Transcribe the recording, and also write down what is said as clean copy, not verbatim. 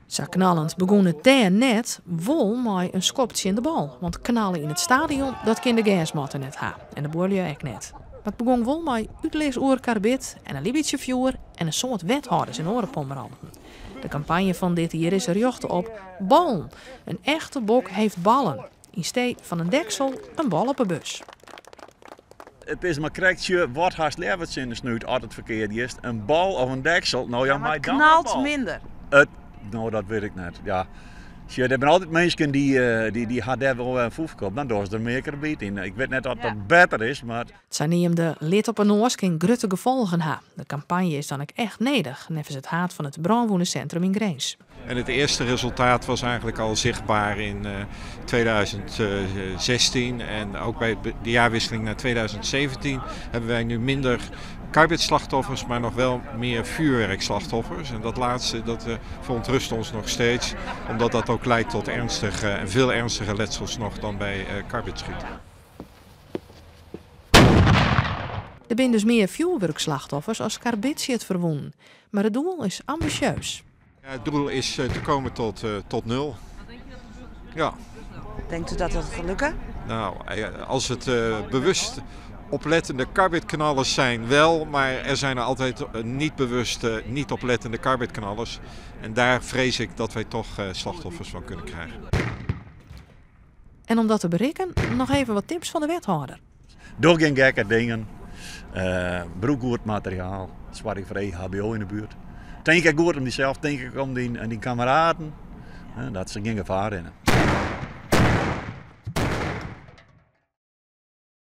Zo knallend begon het daar net wol met een skopje in de bal. Want knallen in het stadion, dat kan de gasmatten net ha. En de boerlui ook net. Maar het begon wel met uitlees oer karbid en een libietje vuur en een soort wethouders in orenpommeranten. De campagne van dit jaar is er gericht op ballen. Een echte bok heeft ballen. In steed van een deksel een bal op een bus. Het is maar krijgt wat haast levert in de snuit als het verkeerd is. Een bal of een deksel. Nou ja, maar het dan knalt een bal. minder. Nou, dat weet ik net. Ja. Er zijn altijd mensen die gaan daar wel een voefkop. Dan doen ze er meer karbiet in. Ik weet net dat dat beter is, maar... Het zijn niet om de lid op een oors kan grutte gevolgen ha. De campagne is dan ook echt nedig, nevens het haat van het brandwoedencentrum in Greens. En het eerste resultaat was eigenlijk al zichtbaar in 2016 en ook bij de jaarwisseling naar 2017 hebben wij nu minder karbidslachtoffers, maar nog wel meer vuurwerkslachtoffers. En dat laatste dat verontrust ons nog steeds, omdat dat ook leidt tot ernstige en veel ernstige letsels nog dan bij karbidschieten. Er zijn dus meer vuurwerkslachtoffers als karbidje het verwoen. Maar het doel is ambitieus. Het doel is te komen tot 0. Ja. Denkt u dat dat gaat lukken? Nou, als het bewust oplettende karbidknallers zijn wel, maar er zijn er altijd niet bewuste, niet oplettende karbidknallers. En daar vrees ik dat wij toch slachtoffers van kunnen krijgen. En om dat te bereiken, nog even wat tips van de wethouder. Doe geen gekke dingen. Broek goed materiaal. Zorg voor EHBO in de buurt. Denk ik goed om diezelf, denk ik om die kameraden. Dat ze geen gevaar in.